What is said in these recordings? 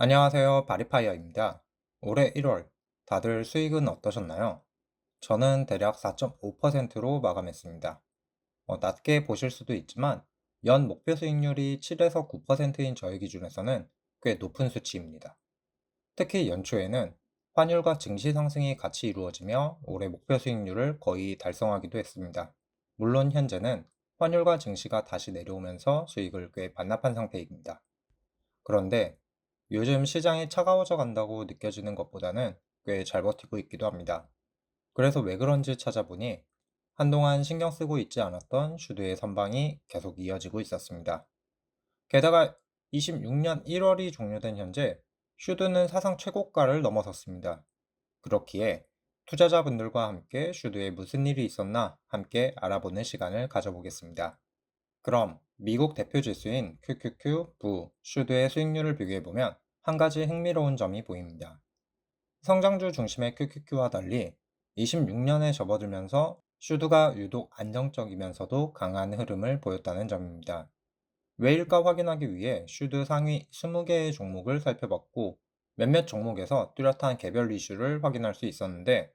안녕하세요. 바리파이어입니다. 올해 1월, 다들 수익은 어떠셨나요? 저는 대략 4.5%로 마감했습니다. 낮게 보실 수도 있지만, 연 목표 수익률이 7에서 9%인 저의 기준에서는 꽤 높은 수치입니다. 특히 연초에는 환율과 증시 상승이 같이 이루어지며 올해 목표 수익률을 거의 달성하기도 했습니다. 물론 현재는 환율과 증시가 다시 내려오면서 수익을 꽤 반납한 상태입니다. 그런데 요즘 시장이 차가워져 간다고 느껴지는 것보다는 꽤 잘 버티고 있기도 합니다. 그래서 왜 그런지 찾아보니 한동안 신경 쓰고 있지 않았던 슈드의 선방이 계속 이어지고 있었습니다. 게다가 26년 1월이 종료된 현재 슈드는 사상 최고가를 넘어섰습니다. 그렇기에 투자자분들과 함께 슈드에 무슨 일이 있었나 함께 알아보는 시간을 가져보겠습니다. 그럼 미국 대표 지수인 QQQ, 부, 슈드의 수익률을 비교해보면 한 가지 흥미로운 점이 보입니다. 성장주 중심의 QQQ와 달리 26년에 접어들면서 슈드가 유독 안정적이면서도 강한 흐름을 보였다는 점입니다. 왜일까 확인하기 위해 슈드 상위 20개의 종목을 살펴봤고 몇몇 종목에서 뚜렷한 개별 이슈를 확인할 수 있었는데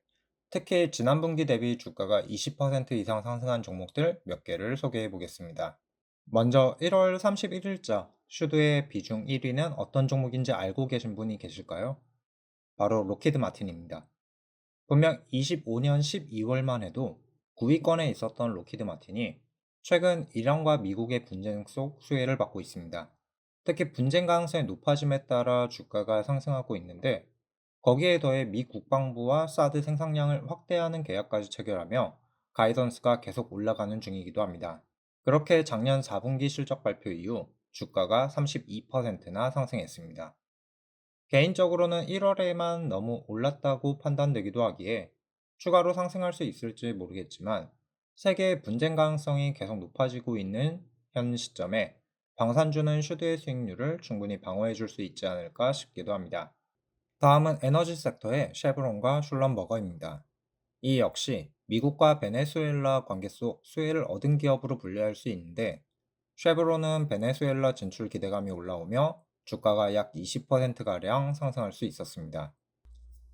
특히 지난 분기 대비 주가가 20% 이상 상승한 종목들 몇 개를 소개해 보겠습니다. 먼저 1월 31일자 슈드의 비중 1위는 어떤 종목인지 알고 계신 분이 계실까요? 바로 로키드 마틴입니다. 분명 25년 12월만 해도 9위권에 있었던 로키드 마틴이 최근 이란과 미국의 분쟁 속 수혜를 받고 있습니다. 특히 분쟁 가능성이 높아짐에 따라 주가가 상승하고 있는데 거기에 더해 미 국방부와 사드 생산량을 확대하는 계약까지 체결하며 가이던스가 계속 올라가는 중이기도 합니다. 그렇게 작년 4분기 실적 발표 이후 주가가 32%나 상승했습니다. 개인적으로는 1월에만 너무 올랐다고 판단되기도 하기에 추가로 상승할 수 있을지 모르겠지만 세계의 분쟁 가능성이 계속 높아지고 있는 현 시점에 방산주는 슈드의 수익률을 충분히 방어해 줄 수 있지 않을까 싶기도 합니다. 다음은 에너지 섹터의 쉐브론과 슐럼버거입니다. 이 역시 미국과 베네수엘라 관계 속 수혜를 얻은 기업으로 분류할 수 있는데 쉐브론은 베네수엘라 진출 기대감이 올라오며 주가가 약 20%가량 상승할 수 있었습니다.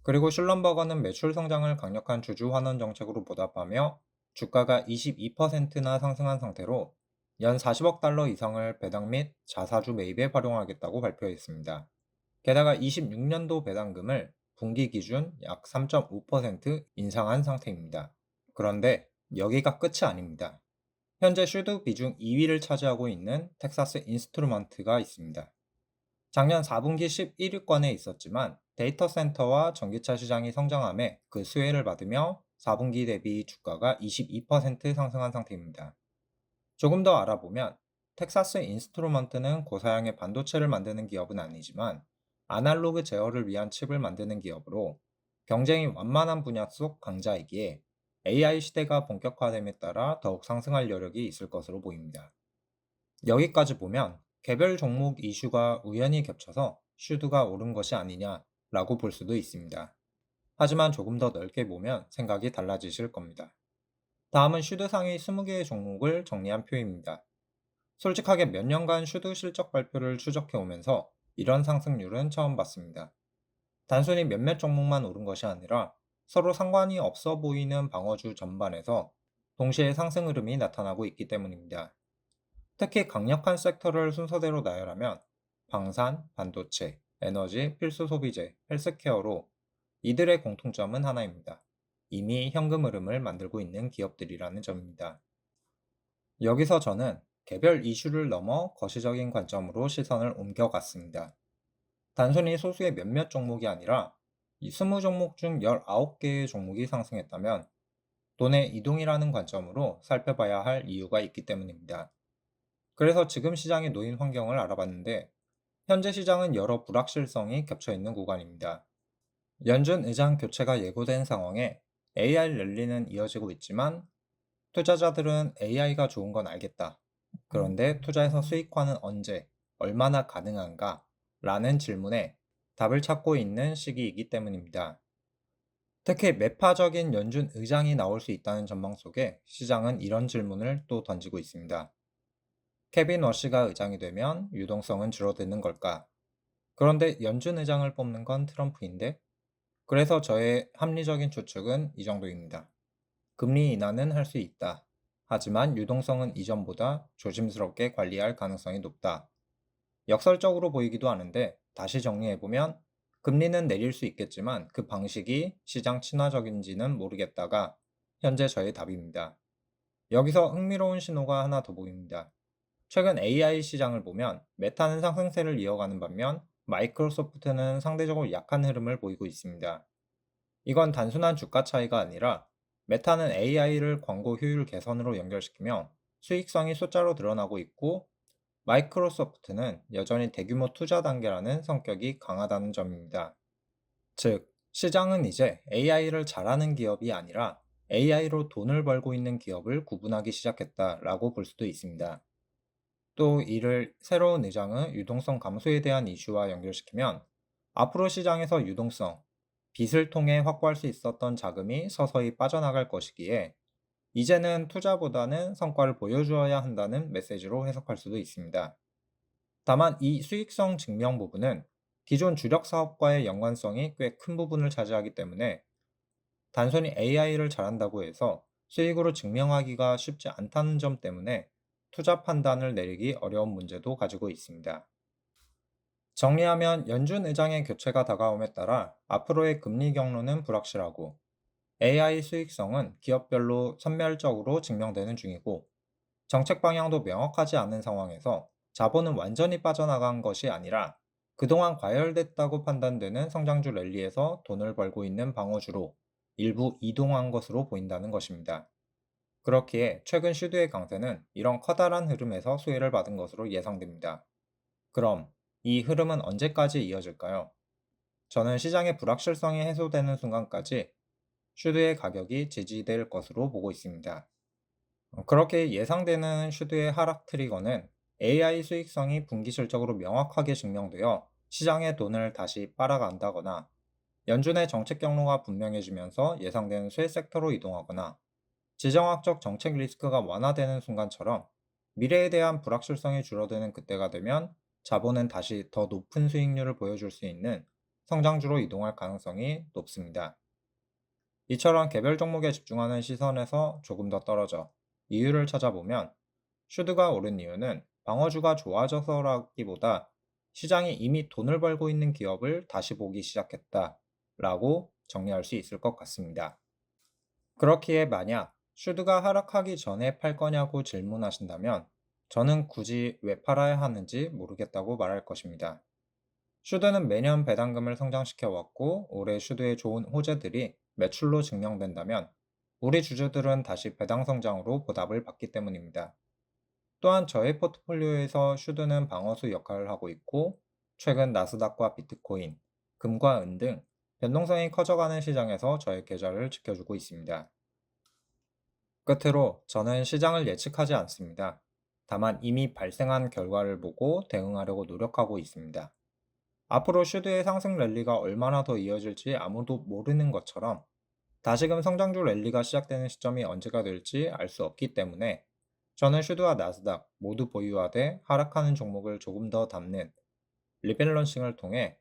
그리고 슐럼버거는 매출 성장을 강력한 주주 환원 정책으로 보답하며 주가가 22%나 상승한 상태로 연 40억 달러 이상을 배당 및 자사주 매입에 활용하겠다고 발표했습니다. 게다가 26년도 배당금을 분기 기준 약 3.5% 인상한 상태입니다. 그런데 여기가 끝이 아닙니다. 현재 슈드 비중 2위를 차지하고 있는 텍사스 인스트루먼트가 있습니다. 작년 4분기 11위권에 있었지만 데이터 센터와 전기차 시장이 성장함에 그 수혜를 받으며 4분기 대비 주가가 22% 상승한 상태입니다. 조금 더 알아보면 텍사스 인스트루먼트는 고사양의 반도체를 만드는 기업은 아니지만 아날로그 제어를 위한 칩을 만드는 기업으로 경쟁이 완만한 분야 속 강자이기에 AI 시대가 본격화됨에 따라 더욱 상승할 여력이 있을 것으로 보입니다. 여기까지 보면 개별 종목 이슈가 우연히 겹쳐서 슈드가 오른 것이 아니냐라고 볼 수도 있습니다. 하지만 조금 더 넓게 보면 생각이 달라지실 겁니다. 다음은 슈드 상위 20개의 종목을 정리한 표입니다. 솔직하게 몇 년간 슈드 실적 발표를 추적해 오면서 이런 상승률은 처음 봤습니다. 단순히 몇몇 종목만 오른 것이 아니라 서로 상관이 없어 보이는 방어주 전반에서 동시에 상승 흐름이 나타나고 있기 때문입니다. 특히 강력한 섹터를 순서대로 나열하면 방산, 반도체, 에너지, 필수 소비재, 헬스케어로 이들의 공통점은 하나입니다. 이미 현금 흐름을 만들고 있는 기업들이라는 점입니다. 여기서 저는 개별 이슈를 넘어 거시적인 관점으로 시선을 옮겨갔습니다. 단순히 소수의 몇몇 종목이 아니라 이 20종목 중 19개의 종목이 상승했다면 돈의 이동이라는 관점으로 살펴봐야 할 이유가 있기 때문입니다. 그래서 지금 시장에 놓인 환경을 알아봤는데 현재 시장은 여러 불확실성이 겹쳐 있는 구간입니다. 연준 의장 교체가 예고된 상황에 AI 랠리는 이어지고 있지만 투자자들은 AI가 좋은 건 알겠다. 그런데 투자에서 수익화는 언제, 얼마나 가능한가? 라는 질문에 답을 찾고 있는 시기이기 때문입니다. 특히 매파적인 연준 의장이 나올 수 있다는 전망 속에 시장은 이런 질문을 또 던지고 있습니다. 케빈 워시가 의장이 되면 유동성은 줄어드는 걸까? 그런데 연준 의장을 뽑는 건 트럼프인데? 그래서 저의 합리적인 추측은 이 정도입니다. 금리 인하는 할 수 있다. 하지만 유동성은 이전보다 조심스럽게 관리할 가능성이 높다. 역설적으로 보이기도 하는데 다시 정리해보면 금리는 내릴 수 있겠지만 그 방식이 시장 친화적인지는 모르겠다가 현재 저의 답입니다. 여기서 흥미로운 신호가 하나 더 보입니다. 최근 AI 시장을 보면 메타는 상승세를 이어가는 반면 마이크로소프트는 상대적으로 약한 흐름을 보이고 있습니다. 이건 단순한 주가 차이가 아니라 메타는 AI를 광고 효율 개선으로 연결시키며 수익성이 숫자로 드러나고 있고 마이크로소프트는 여전히 대규모 투자 단계라는 성격이 강하다는 점입니다. 즉, 시장은 이제 AI를 잘하는 기업이 아니라 AI로 돈을 벌고 있는 기업을 구분하기 시작했다라고 볼 수도 있습니다. 또 이를 새로운 의장의 유동성 감소에 대한 이슈와 연결시키면 앞으로 시장에서 유동성, 빚을 통해 확보할 수 있었던 자금이 서서히 빠져나갈 것이기에 이제는 투자보다는 성과를 보여주어야 한다는 메시지로 해석할 수도 있습니다. 다만 이 수익성 증명 부분은 기존 주력 사업과의 연관성이 꽤 큰 부분을 차지하기 때문에 단순히 AI를 잘한다고 해서 수익으로 증명하기가 쉽지 않다는 점 때문에 투자 판단을 내리기 어려운 문제도 가지고 있습니다. 정리하면 연준 의장의 교체가 다가옴에 따라 앞으로의 금리 경로는 불확실하고 AI 수익성은 기업별로 선별적으로 증명되는 중이고 정책 방향도 명확하지 않은 상황에서 자본은 완전히 빠져나간 것이 아니라 그동안 과열됐다고 판단되는 성장주 랠리에서 돈을 벌고 있는 방어주로 일부 이동한 것으로 보인다는 것입니다. 그렇기에 최근 슈드의 강세는 이런 커다란 흐름에서 수혜를 받은 것으로 예상됩니다. 그럼 이 흐름은 언제까지 이어질까요? 저는 시장의 불확실성이 해소되는 순간까지 슈드의 가격이 지지될 것으로 보고 있습니다. 그렇게 예상되는 슈드의 하락 트리거는 AI 수익성이 분기 실적으로 명확하게 증명되어 시장의 돈을 다시 빨아간다거나 연준의 정책 경로가 분명해지면서 예상되는 수혜 섹터로 이동하거나 지정학적 정책 리스크가 완화되는 순간처럼 미래에 대한 불확실성이 줄어드는 그때가 되면 자본은 다시 더 높은 수익률을 보여줄 수 있는 성장주로 이동할 가능성이 높습니다. 이처럼 개별 종목에 집중하는 시선에서 조금 더 떨어져 이유를 찾아보면 슈드가 오른 이유는 방어주가 좋아져서라기보다 시장이 이미 돈을 벌고 있는 기업을 다시 보기 시작했다라고 정리할 수 있을 것 같습니다. 그렇기에 만약 슈드가 하락하기 전에 팔 거냐고 질문하신다면 저는 굳이 왜 팔아야 하는지 모르겠다고 말할 것입니다. 슈드는 매년 배당금을 성장시켜 왔고 올해 슈드의 좋은 호재들이 매출로 증명된다면 우리 주주들은 다시 배당 성장으로 보답을 받기 때문입니다. 또한 저의 포트폴리오에서 슈드는 방어수 역할을 하고 있고 최근 나스닥과 비트코인, 금과 은 등 변동성이 커져가는 시장에서 저의 계좌를 지켜주고 있습니다. 끝으로 저는 시장을 예측하지 않습니다. 다만 이미 발생한 결과를 보고 대응하려고 노력하고 있습니다. 앞으로 슈드의 상승 랠리가 얼마나 더 이어질지 아무도 모르는 것처럼 다시금 성장주 랠리가 시작되는 시점이 언제가 될지 알 수 없기 때문에 저는 슈드와 나스닥 모두 보유하되 하락하는 종목을 조금 더 담는 리밸런싱을 통해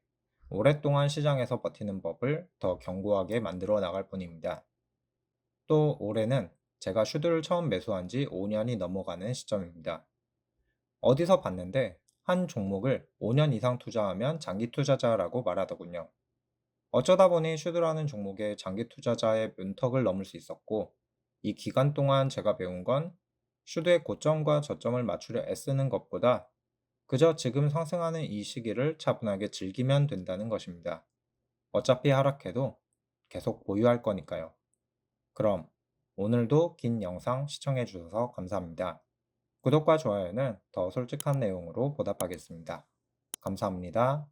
오랫동안 시장에서 버티는 법을 더 견고하게 만들어 나갈 뿐입니다. 또 올해는 제가 슈드를 처음 매수한 지 5년이 넘어가는 시점입니다. 어디서 봤는데 한 종목을 5년 이상 투자하면 장기 투자자라고 말하더군요. 어쩌다 보니 슈드라는 종목의 장기 투자자의 문턱을 넘을 수 있었고, 이 기간 동안 제가 배운 건 슈드의 고점과 저점을 맞추려 애쓰는 것보다 그저 지금 상승하는 이 시기를 차분하게 즐기면 된다는 것입니다. 어차피 하락해도 계속 보유할 거니까요. 그럼 오늘도 긴 영상 시청해 주셔서 감사합니다. 구독과 좋아요는 더 솔직한 내용으로 보답하겠습니다. 감사합니다.